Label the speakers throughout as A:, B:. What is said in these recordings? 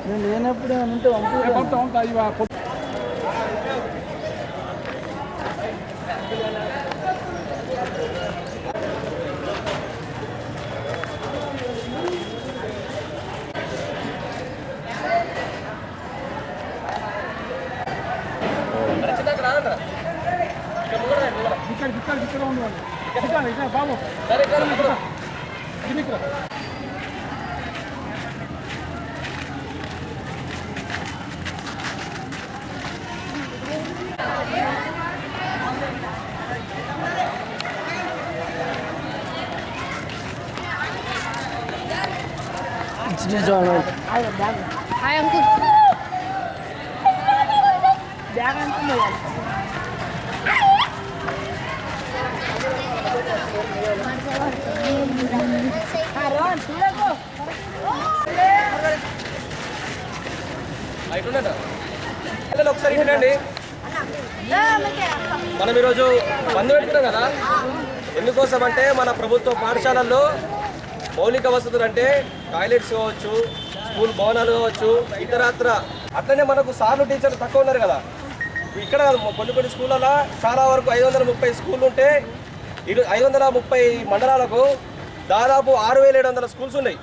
A: నేను లేనప్పుడు ఉంటే పంపుతా. బాబు
B: Hi uncle. Bag uncle.
C: ఒకసారి ఏంటండి మనం ఈరోజు బంద్ పెట్టుకున్నాం కదా. ఎందుకోసం అంటే మన ప్రభుత్వ పాఠశాలల్లో మౌలిక వసతులు అంటే టాయిలెట్స్ కావచ్చు, స్కూల్ భవనాలు కావచ్చు, ఇతరత్ర అట్లనే మనకు సార్లు టీచర్లు తక్కువ ఉన్నారు కదా. ఇక్కడ కొన్ని స్కూళ్ళలో చాలా వరకు 530 స్కూళ్ళు ఉంటే 530 మండలాలకు దాదాపు 6700 స్కూల్స్ ఉన్నాయి.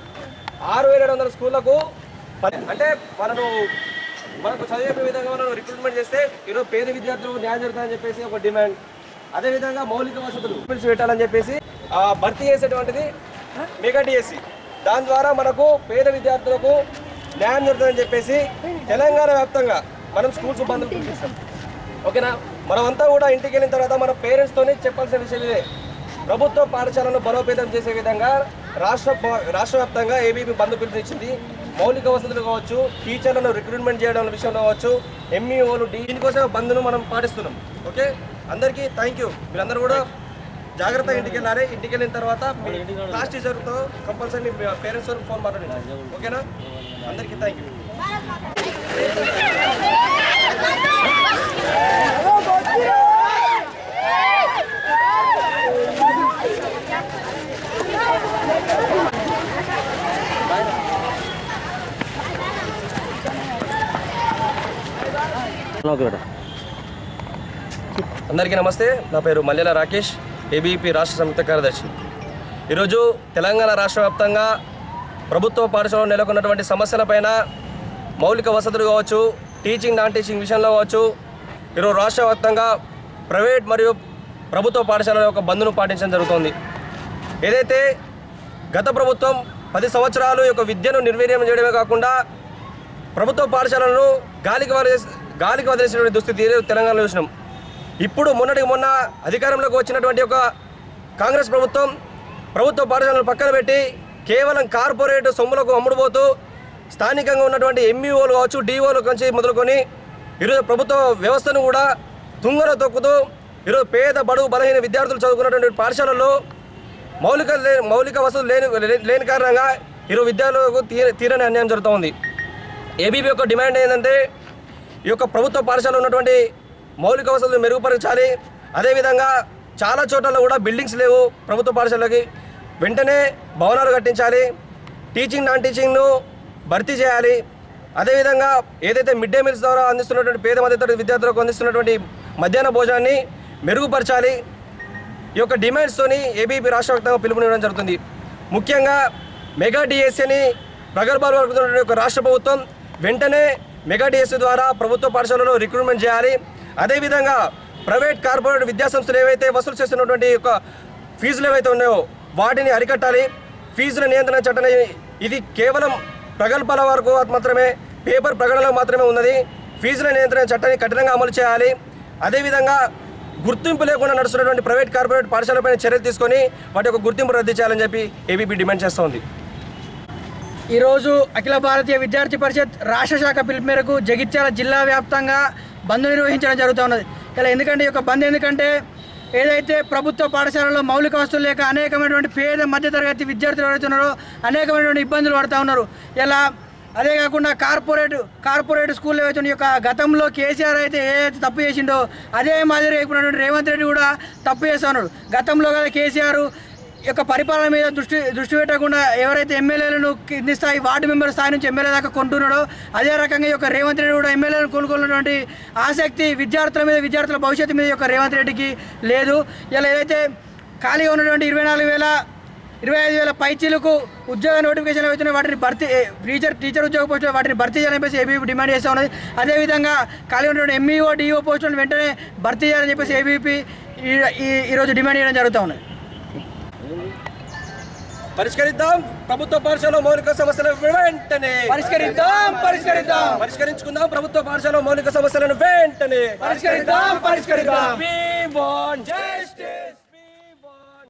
C: 6700 స్కూళ్ళకు అంటే మనకు చదివే విధంగా మనం రిక్రూట్మెంట్ చేస్తే ఈరోజు పేద విద్యార్థులకు న్యాయం జరుగుతుందని చెప్పేసి ఒక డిమాండ్. అదేవిధంగా మౌలిక వసతులు పెట్టాలని చెప్పేసి భర్తీ చేసేటువంటిది మెగా డిఎస్సి. దాని ద్వారా మనకు పేద విద్యార్థులకు న్యాయం జరుగుతుందని చెప్పేసి తెలంగాణ వ్యాప్తంగా మనం స్కూల్స్ బంద్ చేస్తాం. ఓకేనా? మనమంతా కూడా ఇంటికి వెళ్ళిన తర్వాత మన పేరెంట్స్తోనే చెప్పాల్సిన విషయం ఇదే. ప్రభుత్వ పాఠశాలను బలోపేతం చేసే విధంగా రాష్ట్ర వ్యాప్తంగా ఏబీపీ బంద్ పిలుపునిచ్చింది. మౌలిక వసతులు కావచ్చు, టీచర్లను రిక్రూట్మెంట్ చేయడం విషయంలో కావచ్చు, ఎంఈఓలు దీనికోసం బంద్ను మనం పాటిస్తున్నాం. ఓకే, అందరికీ థ్యాంక్ యూ. మీరందరూ కూడా జాగ్రత్తగా ఇంటికి వెళ్ళాలి. ఇంటికి వెళ్ళిన తర్వాత క్లాస్ టీచర్తో కంపల్సరీ పేరెంట్స్ వరకు ఫోన్ మాట్లాడండి. ఓకేనా? అందరికీ థ్యాంక్ యూ. అందరికీ నమస్తే. నా పేరు మల్లెల రాకేష్, ఏబీపీ రాష్ట్ర సంయుక్త కార్యదర్శి. ఈరోజు తెలంగాణ రాష్ట్ర వ్యాప్తంగా ప్రభుత్వ పాఠశాలలో నెలకొన్నటువంటి సమస్యలపైన మౌలిక వసతులు కావచ్చు, టీచింగ్ నాన్ టీచింగ్ విషయంలో కావచ్చు, ఈరోజు రాష్ట్ర వ్యాప్తంగా ప్రైవేట్ మరియు ప్రభుత్వ పాఠశాలల యొక్క బంద్ను పాటించడం జరుగుతోంది. ఏదైతే గత ప్రభుత్వం 10 సంవత్సరాలు యొక్క విద్యను నిర్వీర్యం చేయడమే కాకుండా ప్రభుత్వ పాఠశాలను గాలికి వదిలేసినటువంటి దుస్థితి తెలంగాణలో చూసినాం. ఇప్పుడు మొన్న అధికారంలోకి వచ్చినటువంటి ఒక కాంగ్రెస్ ప్రభుత్వ పాఠశాలను పక్కన పెట్టి కేవలం కార్పొరేట్ సొమ్ములకు అమ్ముడుపోతూ స్థానికంగా ఉన్నటువంటి ఎంఈఓలు కావచ్చు, డిఓలు నుంచి మొదలుకొని ఈరోజు ప్రభుత్వ వ్యవస్థను కూడా తుంగలో తొక్కుతూ ఈరోజు పేద బడుగు బలహీన విద్యార్థులు చదువుకున్నటువంటి పాఠశాలల్లో మౌలిక వసతులు లేని కారణంగా ఈరోజు విద్యార్థులకు తీరని అన్యాయం జరుగుతూ ఉంది. ఏబీపీ యొక్క డిమాండ్ ఏంటంటే ఈ యొక్క ప్రభుత్వ పాఠశాలలో ఉన్నటువంటి మౌలిక వసతులు మెరుగుపరచాలి. అదేవిధంగా చాలా చోట్ల కూడా బిల్డింగ్స్ లేవు ప్రభుత్వ పాఠశాలకి. వెంటనే భవనాలు కట్టించాలి. టీచింగ్ నాన్ టీచింగ్ను భర్తీ చేయాలి. అదేవిధంగా ఏదైతే మిడ్ డే మీల్స్ ద్వారా అందిస్తున్నటువంటి పేద మధ్యతరగతి విద్యార్థులకు అందిస్తున్నటువంటి మధ్యాహ్న భోజనాన్ని మెరుగుపరచాలి. ఈ యొక్క డిమాండ్స్తోని ఏబీపీ రాష్ట్ర వ్యాప్తంగా పిలుపునివ్వడం జరుగుతుంది. ముఖ్యంగా మెగా డిఎస్సిని ప్రగల్భాలు పలుకుతున్నటువంటి ఒక రాష్ట్ర ప్రభుత్వం వెంటనే మెగా డిఎస్సి ద్వారా ప్రభుత్వ పాఠశాలలో రిక్రూట్మెంట్ చేయాలి. అదేవిధంగా ప్రైవేట్ కార్పొరేట్ విద్యాసంస్థలు ఏవైతే వసూలు చేస్తున్నటువంటి యొక్క ఫీజులు ఏవైతే ఉన్నాయో వాటిని అరికట్టాలి. ఫీజుల నియంత్రణ చట్టం ఇది కేవలం ప్రగల్భాల వరకు మాత్రమే, పేపర్ ప్రకటనలో మాత్రమే ఉన్నది. ఫీజుల నియంత్రణ చట్టాన్ని కఠినంగా అమలు చేయాలి. అదేవిధంగా గుర్తింపు లేకుండా నడుస్తున్నటువంటి ప్రైవేట్ కార్పొరేట్ పాఠశాలపైన చర్యలు తీసుకొని వాటి యొక్క గుర్తింపు రద్దు చేయాలని చెప్పి ఏబీపీ డిమాండ్ చేస్తోంది.
A: ఈరోజు అఖిల భారతీయ విద్యార్థి పరిషత్ రాష్ట్ర శాఖ పిలుపు మేరకు జగిత్యాల జిల్లా వ్యాప్తంగా బంద్ నిర్వహించడం జరుగుతున్నది. ఇలా ఎందుకంటే ఈ యొక్క బంద్ ఎందుకంటే ఏదైతే ప్రభుత్వ పాఠశాలలో మౌలిక వసతులు లేక అనేకమైనటువంటి పేద మధ్యతరగతి విద్యార్థులు ఎవరైతున్నారో అనేకమైనటువంటి ఇబ్బందులు పడుతూ ఉన్నారు. ఇలా అదే కాకుండా కార్పొరేట్ స్కూల్ ఏవైతే యొక్క గతంలో కేసీఆర్ అయితే ఏదైతే తప్పు చేసిండో అదే మాదిరి అయిపోయినటువంటి రేవంత్ రెడ్డి కూడా తప్పు చేస్తూ ఉన్నాడు. గతంలో కదా కేసీఆర్ యొక్క పరిపాలన మీద దృష్టి పెట్టకుండా ఎవరైతే ఎమ్మెల్యేలను కింది స్థాయి వార్డు మెంబర్ స్థాయి నుంచి ఎమ్మెల్యే దాకా కొంటున్నాడో అదే రకంగా ఈ యొక్క రేవంత్ రెడ్డి కూడా ఎమ్మెల్యేలను కొనుక్కున్నటువంటి ఆసక్తి విద్యార్థుల భవిష్యత్తు మీద ఈ యొక్క రేవంత్ రెడ్డికి లేదు. ఇలా ఏదైతే ఖాళీగా ఉన్నటువంటి 25,000 పైచీలకు ఉద్యోగ నోటిఫికేషన్లు అవుతున్నాయి, వాటిని భర్తీ టీచర్ ఉద్యోగ పోస్టులు వాటిని భర్తీ చేయాలని చెప్పేసి ఏబీవీపీ డిమాండ్ చేస్తూ ఉన్నది. అదేవిధంగా ఖాళీ ఉన్నటువంటి ఎంఈఓ డిఓ పోస్టులను వెంటనే భర్తీ చేయాలని చెప్పేసి ఏబీవీపీ ఈరోజు డిమాండ్ చేయడం జరుగుతూ ఉన్నది.
C: పరిష్కరిద్దాం ప్రభుత్వ పాఠశాల మౌలిక సమస్యలను వెంటనే పరిష్కరించుకుందాం. ప్రభుత్వ పాఠశాల మౌలిక సమస్యలను వెంటనే పరిష్కరిద్దాం. We want justice.